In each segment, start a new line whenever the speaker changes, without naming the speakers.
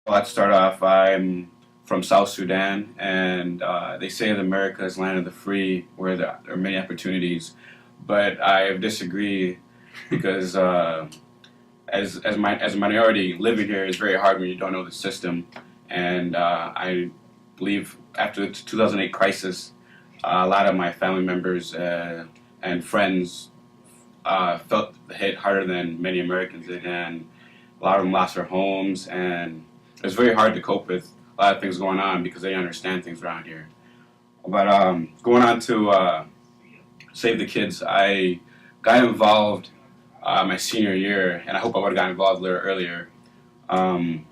Well, I'd start off. I'm from South Sudan, and they say that America is land of the free, where there are many opportunities. But I disagree because as a minority living here is very hard when you don't know the system. And I believe after the 2008 crisis, a lot of my family members and friends felt the hit harder than many Americans did, and a lot of them lost their homes, and it was very hard to cope with a lot of things going on because they understand things around here. But going on to Save the Kids, I got involved my senior year, and I hope I would have gotten involved a little earlier. Um,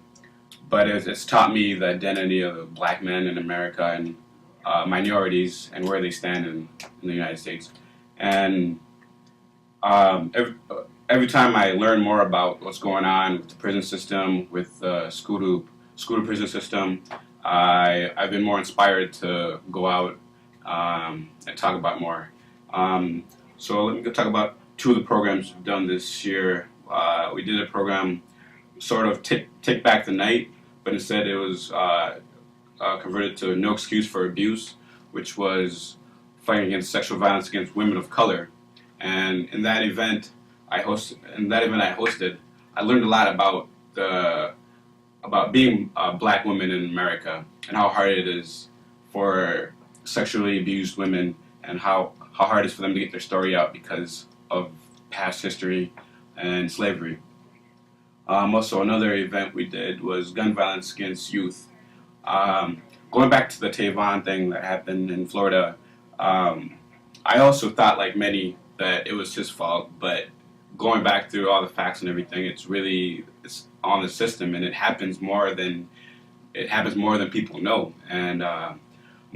but it's taught me the identity of black men in America and minorities and where they stand in the United States. And every time I learn more about what's going on with the prison system, with the school to prison system, I've been more inspired to go out and talk about more. So let me go talk about two of the programs we've done this year. We did a program sort of take back the night, but instead it was converted to No Excuse for Abuse, which was fighting against sexual violence against women of color. And in that event, I hosted, I learned a lot about being a black woman in America and how hard it is for sexually abused women and how hard it is for them to get their story out because of past history and slavery. Also, another event we did was gun violence against youth. Going back to the Tavon thing that happened in Florida, I also thought, like many, that it was his fault, but going back through all the facts and everything, it's on the system, and it happens more than people know. And I'm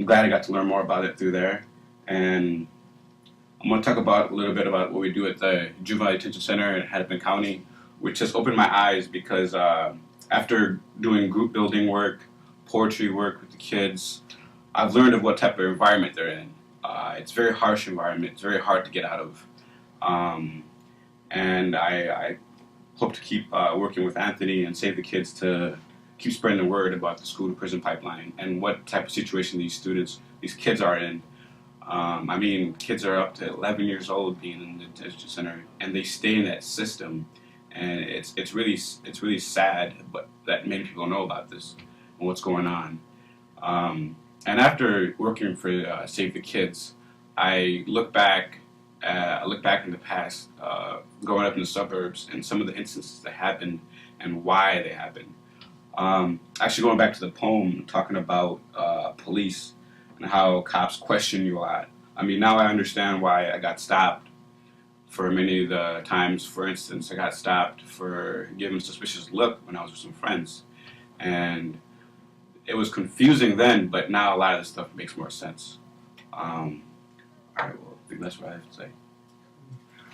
glad I got to learn more about it through there. And I'm going to talk about a little bit about what we do at the Juvenile Detention Center in Hennepin County, which has opened my eyes because after doing group building work, poetry work with the kids, I've learned of what type of environment they're in. It's a very harsh environment. It's very hard to get out of. Um, and I hope to keep working with Anthony and Save the Kids to keep spreading the word about the school to prison pipeline and what type of situation these kids are in. I mean, kids are up to 11 years old being in the detention center, and they stay in that system, and it's really sad, but that many people know about this and what's going on. And after working for Save the Kids, I look back in the past, growing up in the suburbs, and some of the instances that happened and why they happened. Actually, going back to the poem, talking about police and how cops question you a lot. I mean, now I understand why I got stopped for many of the times. For instance, I got stopped for giving a suspicious look when I was with some friends. And it was confusing then, but now a lot of this stuff makes more sense. All right, well, I think that's what I have to say.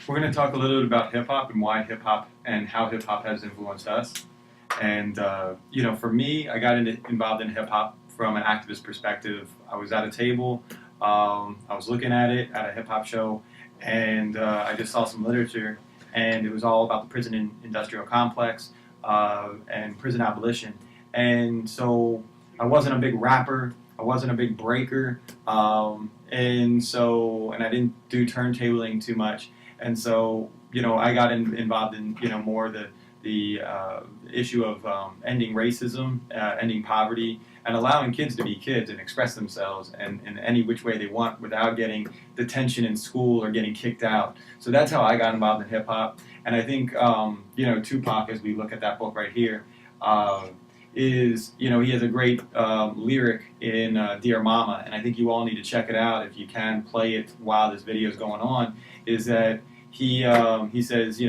We're going to talk a little bit about hip hop and why hip hop and how hip hop has influenced us. And for me, I got involved in hip hop from an activist perspective. I was at a table, I was looking at it at a hip hop show, and I just saw some literature, and it was all about the prison industrial complex and prison abolition. And so I wasn't a big rapper, I wasn't a big breaker, and I didn't do turntabling too much. And so, I got involved in, more the issue of ending racism, ending poverty, and allowing kids to be kids and express themselves in any which way they want without getting detention in school or getting kicked out. So that's how I got involved in hip hop. And I think, Tupac, as we look at that book right here, he has a great lyric in Dear Mama, and I think you all need to check it out if you can play it while this video is going on, is that he says,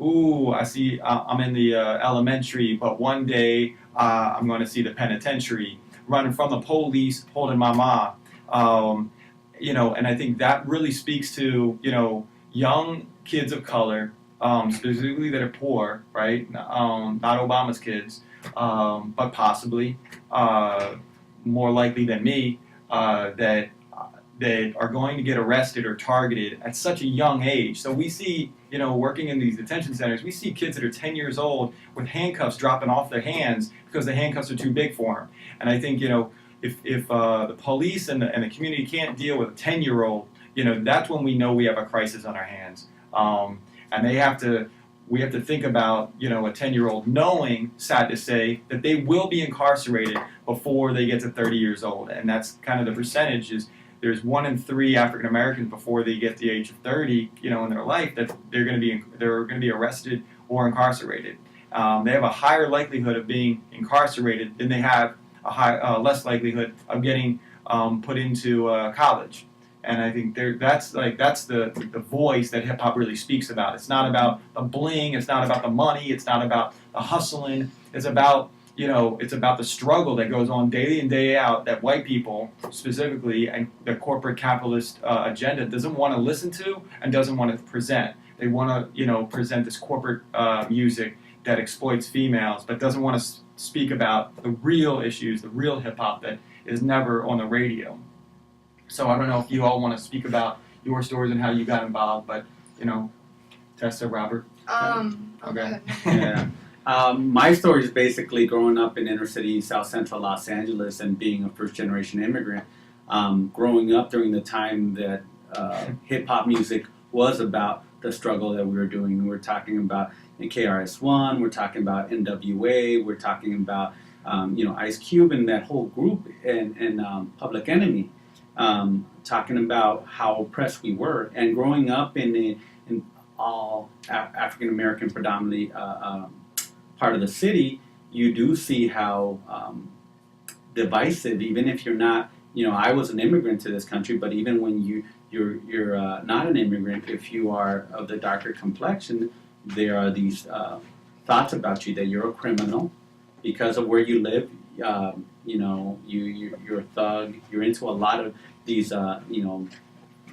ooh, I see I'm in the elementary, but one day I'm going to see the penitentiary, running from the police, holding my ma. And I think that really speaks to, young kids of color, specifically that are poor, right? Not Obama's kids, but possibly more likely than me, that that are going to get arrested or targeted at such a young age. So we see, working in these detention centers, we see kids that are 10 years old with handcuffs dropping off their hands because the handcuffs are too big for them. And I think, if the police and the community can't deal with a 10-year-old, that's when we know we have a crisis on our hands. And we have to think about, a 10-year-old knowing, sad to say, that they will be incarcerated before they get to 30 years old. And that's kind of the percentage is there's 1 in 3 African Americans before they get the age of 30, in their life that they're going to be arrested or incarcerated. They have a higher likelihood of being incarcerated than they have a less likelihood of getting put into college. And I think that's the voice that hip hop really speaks about. It's not about the bling. It's not about the money. It's not about the hustling. It's about the struggle that goes on day in, day out that white people specifically and the corporate capitalist agenda doesn't want to listen to and doesn't want to present. They want to present this corporate music that exploits females, but doesn't want to speak about the real issues, the real hip hop that is never on the radio. So I don't know if you all want to speak about your stories and how you got involved, but Tessa, Robert.
Okay.
Yeah. My story is basically growing up in inner city South Central Los Angeles and being a first generation immigrant. Growing up during the time that hip hop music was about the struggle that we were doing. We're talking about KRS-One, we're talking about NWA, we're talking about Ice Cube and that whole group and Public Enemy. Talking about how oppressed we were, and growing up in all African American predominantly part of the city, you do see how divisive. Even if you're not, I was an immigrant to this country, but even when you're not an immigrant, if you are of the darker complexion, there are these thoughts about you that you're a criminal because of where you live. You're a thug. You're into a lot of these,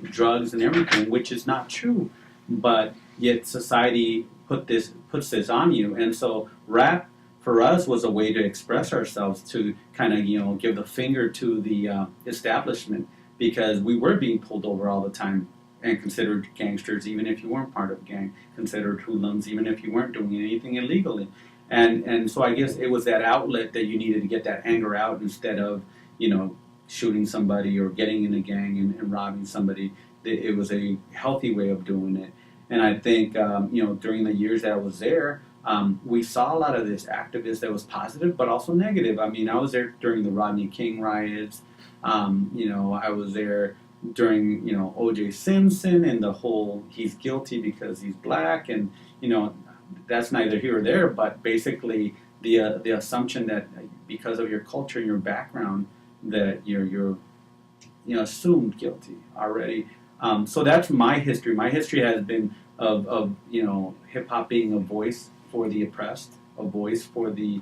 drugs and everything, which is not true. But yet society puts this on you, and so rap for us was a way to express ourselves, to kind of give the finger to the establishment, because we were being pulled over all the time and considered gangsters, even if you weren't part of a gang, considered hoodlums, even if you weren't doing anything illegally. And so I guess it was that outlet that you needed to get that anger out instead of, shooting somebody or getting in a gang and robbing somebody. It was a healthy way of doing it. And I think, during the years that I was there, we saw a lot of this activism that was positive, but also negative. I mean, I was there during the Rodney King riots. I was there during, O.J. Simpson and the whole he's guilty because he's black. And, that's neither here or there, but basically the assumption that because of your culture and your background that you're assumed guilty already. So that's my history. My history has been of hip hop being a voice for the oppressed, a voice for the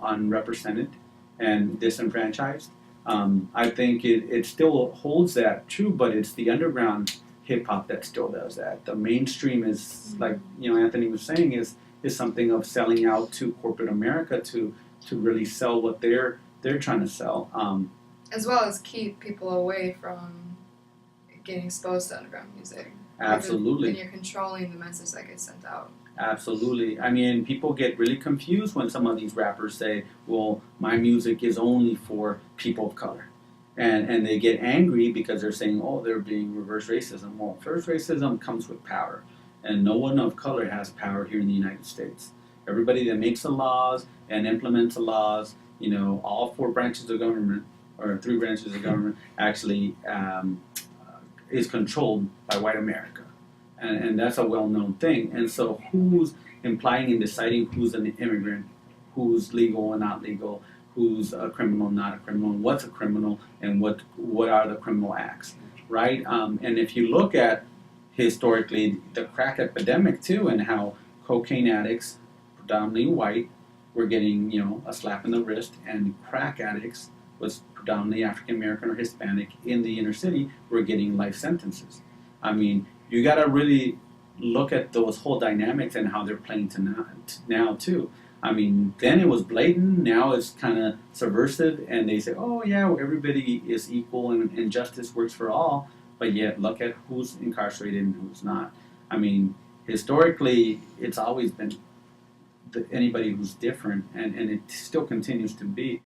unrepresented and disenfranchised. I think it still holds that true, but it's the underground hip hop that still does that. The mainstream is, like Anthony was saying, is something of selling out to corporate America to really sell what they're trying to sell.
As well as keep people away from getting exposed to underground music.
Absolutely.
And you're controlling the message that gets sent out.
Absolutely. I mean, people get really confused when some of these rappers say, well, my music is only for people of color. And they get angry because they're saying, oh, they're being reverse racism. Well, first racism comes with power. And no one of color has power here in the United States. Everybody that makes the laws and implements the laws, all 4 branches of government, or 3 branches of government, actually is controlled by white America. And that's a well-known thing. And so who's implying and deciding who's an immigrant, who's legal and not legal, who's a criminal, not a criminal, what's a criminal, and what are the criminal acts, right? And if you look at historically the crack epidemic too, and how cocaine addicts, predominantly white, were getting a slap in the wrist, and crack addicts, was predominantly African American or Hispanic in the inner city, were getting life sentences. I mean, you got to really look at those whole dynamics and how they're playing to now too. I mean, then it was blatant. Now it's kind of subversive, and they say, "Oh yeah, well, everybody is equal and justice works for all." But yet, look at who's incarcerated and who's not. I mean, historically, it's always been anybody who's different, and it still continues to be.